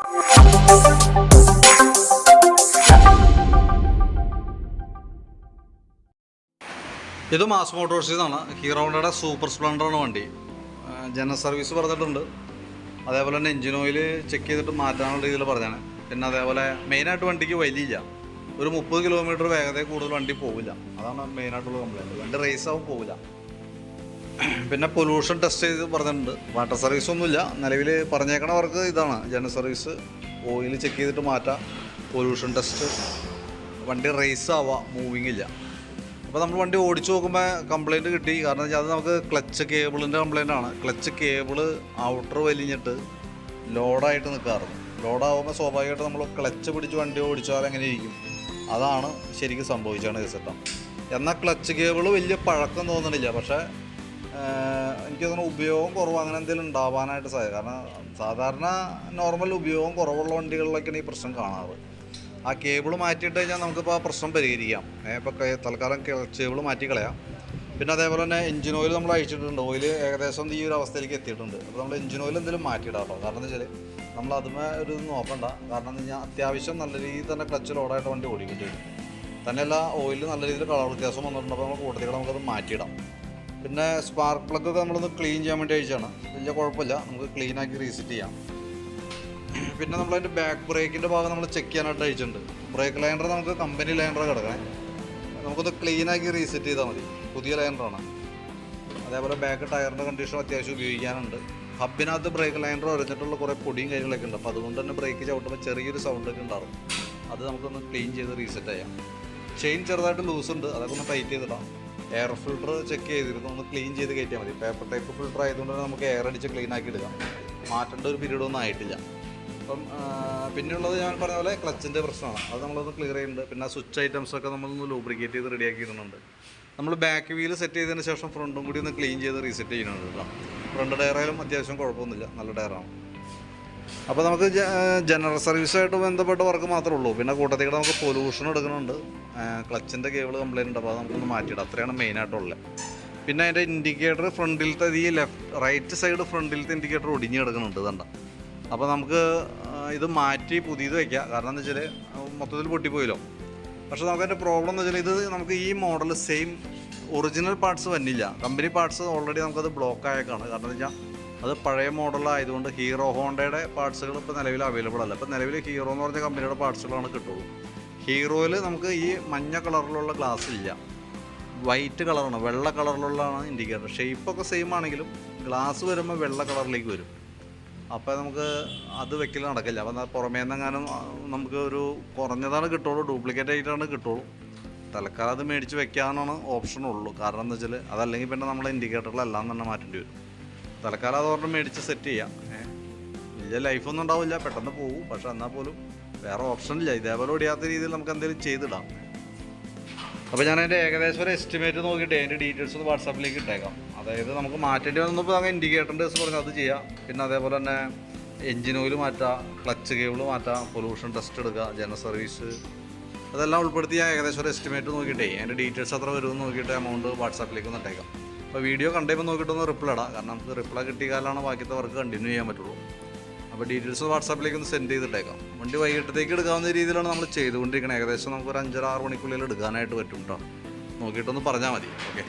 ഇത് മാസ് മോട്ടോഴ്സിൽ നിന്നാണ്. ഹീറോ ഹോണ്ടയുടെ സൂപ്പർ സ്പ്ലെൻഡറാണ് വണ്ടി. ജനറൽ സർവീസ് പറഞ്ഞിട്ടുണ്ട്. അതേപോലെ തന്നെ എഞ്ചിൻ ഓയിൽ ചെക്ക് ചെയ്തിട്ട് മാറ്റാനുള്ള രീതിയിൽ പറഞ്ഞാണ്. പിന്നെ അതേപോലെ മെയിനായിട്ട് വണ്ടിക്ക് വലിയില്ല. ഒരു 30 കിലോമീറ്റർ വേഗതയിൽ കൂടുതൽ വണ്ടി പോവില്ല. അതാണ് മെയിനായിട്ടുള്ള കംപ്ലൈൻറ്റ്. വണ്ടി റേസ് ആവും പോവില്ല. പിന്നെ പൊല്യൂഷൻ ടെസ്റ്റ് ചെയ്ത് പറഞ്ഞിട്ടുണ്ട്. വാട്ടർ സർവീസ് ഒന്നുമില്ല നിലവിൽ. പറഞ്ഞേക്കണ വർക്ക് ഇതാണ്. ജനറൽ സർവീസ്, ഓയിൽ ചെക്ക് ചെയ്തിട്ട് മാറ്റാം, പൊല്യൂഷൻ ടെസ്റ്റ്, വണ്ടി റേസ് ആവുക, മൂവിങ് ഇല്ല. അപ്പോൾ നമ്മൾ വണ്ടി ഓടിച്ച് നോക്കുമ്പോൾ കംപ്ലയിൻറ്റ് കിട്ടി. കാരണം വെച്ചാൽ അത് നമുക്ക് ക്ലച്ച് കേബിളിൻ്റെ കംപ്ലയിൻ്റ് ആണ്. ക്ലച്ച് കേബിള് ഔട്ടർ വലിഞ്ഞിട്ട് ലോഡായിട്ട് നിൽക്കാറുണ്ട്. ലോഡാകുമ്പോൾ സ്വാഭാവികമായിട്ട് നമ്മൾ ക്ലച്ച് പിടിച്ച് വണ്ടി ഓടിച്ചാൽ എങ്ങനെ ഇരിക്കും, അതാണ് ശരിക്കും സംഭവിച്ചാണ് കേസിട്ടാം. എന്നാൽ ക്ലച്ച് കേബിള് വലിയ പഴക്കം തോന്നണില്ല. പക്ഷേ എനിക്ക് തോന്നുന്നു ഉപയോഗം കുറവ് അങ്ങനെ എന്തെങ്കിലും ഉണ്ടാവാനായിട്ട് സാധ്യത. കാരണം സാധാരണ നോർമൽ ഉപയോഗം കുറവുള്ള വണ്ടികളിലൊക്കെയാണ് ഈ പ്രശ്നം കാണാറ്. ആ കേബിൾ മാറ്റിയിട്ട് കഴിഞ്ഞാൽ നമുക്കിപ്പോൾ ആ പ്രശ്നം പരിഹരിക്കാം. ഇപ്പോൾ തൽക്കാലം കേബിൾ മാറ്റി കളയാം. പിന്നെ അതേപോലെ തന്നെ എഞ്ചിൻ ഓയിൽ നമ്മൾ അഴിച്ചിട്ടുണ്ട്. ഓയിൽ ഏകദേശം ഈ ഒരു അവസ്ഥയിലേക്ക് എത്തിയിട്ടുണ്ട്. അപ്പോൾ നമ്മൾ എഞ്ചിൻ ഓയിൽ എന്തെങ്കിലും മാറ്റിയിടാം കേട്ടോ. കാരണം എന്താ വെച്ചാൽ നമ്മൾ അതുമേ ഒരു നോക്കണ്ട. കാരണം എന്ന് കഴിഞ്ഞാൽ അത്യാവശ്യം നല്ല രീതിയിൽ തന്നെ ക്ലച്ച് ലോഡായിട്ട് വണ്ടി ഓടിക്കേണ്ടി വരും. തന്നെയല്ല ഓയിൽ നല്ല രീതിയിൽ കളർ വ്യത്യാസം വന്നിട്ടുണ്ട്. അപ്പോൾ നമ്മൾ കൂടുതൽ നമുക്കത് മാറ്റിയിടാം. പിന്നെ സ്പാർക്ക് പ്ലഗൊക്കെ നമ്മളൊന്ന് ക്ലീൻ ചെയ്യാൻ വേണ്ടി അയച്ചാണ്. വലിയ കുഴപ്പമില്ല, നമുക്ക് ക്ലീനാക്കി റീസെറ്റ് ചെയ്യാം. പിന്നെ നമ്മളതിൻ്റെ ബാക്ക് ബ്രേക്കിൻ്റെ ഭാഗം നമ്മൾ ചെക്ക് ചെയ്യാനായിട്ട് അയച്ചിട്ടുണ്ട്. ബ്രേക്ക് ലൈനർ നമുക്ക് കമ്പനി ലൈനർ കിടക്കണേ. നമുക്കൊന്ന് ക്ലീനാക്കി റീസെറ്റ് ചെയ്താൽ മതി. പുതിയ ലൈനറാണ്. അതേപോലെ ബാക്ക് ടയറിൻ്റെ കണ്ടീഷൻ അത്യാവശ്യം ഉപയോഗിക്കാനുണ്ട്. ഹബിനകത്ത് ബ്രേക്ക് ലൈനർ ഉരഞ്ഞിട്ടുള്ള കുറേ പൊടിയും കാര്യങ്ങളൊക്കെ ഉണ്ട്. അപ്പോൾ അതുകൊണ്ട് തന്നെ ബ്രേക്ക് ചവിട്ടുമ്പോൾ ചെറിയൊരു സൗണ്ടൊക്കെ ഉണ്ടാകും. അത് നമുക്കൊന്ന് ക്ലീൻ ചെയ്ത് റീസെറ്റ് ചെയ്യാം. ചെയിൻ ചെറുതായിട്ട് ലൂസ് ഉണ്ട്, അതൊക്കെ ഒന്ന് ടൈറ്റ് ചെയ്തിടാം. എയർ ഫിൽട്ടർ ചെക്ക് ചെയ്തിരുന്നു, ഒന്ന് ക്ലീൻ ചെയ്ത് കയറ്റിയാൽ മതി. പേപ്പർ ടൈപ്പ് ഫിൽട്ടർ ആയതുകൊണ്ട് തന്നെ നമുക്ക് എയർ അടിച്ച് ക്ലീൻ ആക്കി എടുക്കാം. മാറ്റേണ്ട ഒരു പീരീഡ് ഒന്നും ആയിട്ടില്ല. അപ്പം പിന്നെയുള്ളത് ഞാൻ പറഞ്ഞ പോലെ ക്ലച്ചിൻ്റെ പ്രശ്നമാണ്. അത് നമ്മളൊന്ന് ക്ലിയർ ചെയ്യുന്നുണ്ട്. പിന്നെ സ്വിച്ച് ഐറ്റംസൊക്കെ നമ്മളൊന്ന് ലൂബ്രിക്കേറ്റ് ചെയ്ത് റെഡിയാക്കിയിടുന്നുണ്ട്. നമ്മൾ ബാക്ക് വീല് സെറ്റ് ചെയ്തതിന് ശേഷം ഫ്രണ്ടും കൂടി ഒന്ന് ക്ലീൻ ചെയ്ത് റീസെറ്റ് ചെയ്യുന്നുണ്ട് കേട്ടോ. ഫ്രണ്ട് ടയറായാലും അത്യാവശ്യം കുഴപ്പമൊന്നുമില്ല, നല്ല ടയറാണ്. അപ്പോൾ നമുക്ക് ജനറൽ സർവീസായിട്ട് ബന്ധപ്പെട്ട വർക്ക് മാത്രമേ ഉള്ളൂ. പിന്നെ കൂട്ടത്തിൽ നമുക്ക് പൊല്യൂഷൻ എടുക്കുന്നുണ്ട്. ക്ലച്ചിൻ്റെ കേബിൾ കംപ്ലയിൻ്റ് ഉണ്ട്. അപ്പോൾ അത് നമുക്കൊന്ന് മാറ്റിയിടാം. അത്രയാണ് മെയിനായിട്ടുള്ളത്. പിന്നെ അതിൻ്റെ ഇൻഡിക്കേറ്റർ ഫ്രണ്ടിലത്തെ ഈ റൈറ്റ് സൈഡ് ഫ്രണ്ടിലത്തെ ഇൻഡിക്കേറ്റർ ഒടിഞ്ഞ് കിടക്കുന്നുണ്ട്. ഇതുണ്ട. അപ്പോൾ നമുക്ക് ഇത് മാറ്റി പുതിയത് വയ്ക്കാം. കാരണം എന്താ വെച്ചാൽ മൊത്തത്തിൽ പൊട്ടിപ്പോയല്ലോ. പക്ഷേ നമുക്കതിൻ്റെ പ്രോബ്ലം എന്ന് വെച്ചാൽ ഇത് നമുക്ക് ഈ മോഡൽ സെയിം ഒറിജിനൽ പാർട്സ് വന്നില്ല. കമ്പനി പാർട്സ് ഓൾറെഡി നമുക്കത് ബ്ലോക്ക് ആയേക്കാണ്. കാരണം എന്ന് വെച്ചാൽ അത് പഴയ മോഡലായതുകൊണ്ട് ഹീറോ ഹോണ്ടയുടെ പാർട്സുകൾ ഇപ്പോൾ നിലവിൽ അവൈലബിൾ അല്ല. ഇപ്പോൾ നിലവിൽ ഹീറോ എന്ന് പറഞ്ഞ കമ്പനിയുടെ പാർട്സുകളാണ് കിട്ടുള്ളൂ. ഹീറോയിൽ നമുക്ക് ഈ മഞ്ഞ കളറിലുള്ള ഗ്ലാസ് ഇല്ല, വൈറ്റ് കളറാണ്, വെള്ള കളറിലുള്ളതാണ് ഇൻഡിക്കേറ്റർ. ഷേപ്പൊക്കെ സെയിം ആണെങ്കിലും ഗ്ലാസ് വരുമ്പോൾ വെള്ള കളറിലേക്ക് വരും. അപ്പോൾ നമുക്ക് അത് വെക്കൽ നടക്കില്ല. അപ്പോൾ പുറമേ നിന്നെങ്ങാനും നമുക്ക് ഒരു കുറഞ്ഞതാണ് കിട്ടുള്ളൂ, ഡ്യൂപ്ലിക്കേറ്റ് ആയിട്ടാണ് കിട്ടുള്ളൂ. തൽക്കാലം അത് മേടിച്ച് വെക്കാനാണ് ഓപ്ഷൻ ഉള്ളൂ. കാരണം എന്താ വെച്ചാൽ അതല്ലെങ്കിൽ പിന്നെ നമ്മൾ ഇൻഡിക്കേറ്ററിലെല്ലാം തന്നെ മാറ്റേണ്ടി വരും. തൽക്കാലം അതോടെ മേടിച്ച് സെറ്റ് ചെയ്യാം. വലിയ ലൈഫൊന്നും ഉണ്ടാവില്ല, പെട്ടെന്ന് പോകും. പക്ഷെ എന്നാൽ പോലും വേറെ ഓപ്ഷൻ ഇല്ല. ഇതേപോലെ ഒടിയാത്ത രീതിയിൽ നമുക്ക് എന്തെങ്കിലും ചെയ്തിടാം. അപ്പോൾ ഞാൻ അതിൻ്റെ ഏകദേശം ഒരു എസ്റ്റിമേറ്റ് നോക്കിയിട്ട് അതിൻ്റെ ഡീറ്റെയിൽസ് ഒന്ന് വാട്സാപ്പിലേക്ക് ഇട്ടേക്കാം. അതായത് നമുക്ക് മാറ്റേണ്ടി വന്നപ്പോൾ അങ്ങനെ ഇൻഡിക്കേറ്ററിൻ്റെ പറഞ്ഞാൽ അത് ചെയ്യാം. പിന്നെ അതേപോലെ തന്നെ എഞ്ചിൻ ഓയിൽ മാറ്റാം, ക്ലച്ച് കേബിൾ മാറ്റാം, പൊല്യൂഷൻ ടെസ്റ്റ് എടുക്കുക, ജനറൽ സർവീസ്, അതെല്ലാം ഉൾപ്പെടുത്തി ഞാൻ ഏകദേശം ഒരു എസ്റ്റിമേറ്റ് നോക്കിയിട്ടേ അതിൻ്റെ ഡീറ്റെയിൽസ് എത്ര വരുമെന്ന് നോക്കിയിട്ട് എമൗണ്ട് വാട്സാപ്പിലേക്ക് ഒന്ന് ഇട്ടേക്കാം. അപ്പോൾ വീഡിയോ കണ്ടപ്പോൾ നോക്കിയിട്ടൊന്ന് റിപ്ലൈ ഇടാം. കാരണം നമുക്ക് റിപ്ലൈ കിട്ടിയ കാലമാണ് ബാക്കിയത്തെ വർക്ക് കണ്ടിന്യൂ ചെയ്യാൻ പറ്റുള്ളൂ. അപ്പോൾ ഡീറ്റെയിൽസ് വാട്സാപ്പിലേക്ക് ഒന്ന് സെൻഡ് ചെയ്തിട്ടേക്കാം. വണ്ടി വൈകിട്ടത്തേക്ക് എടുക്കാവുന്ന രീതിയിലാണ് നമ്മൾ ചെയ്തുകൊണ്ടിരിക്കുന്നത്. ഏകദേശം നമുക്കൊരു 5-6 മണിക്കുള്ളിൽ എടുക്കാനായിട്ട് പറ്റും കേട്ടോ. നോക്കിയിട്ടൊന്ന് പറഞ്ഞാൽ മതി. ഓക്കെ.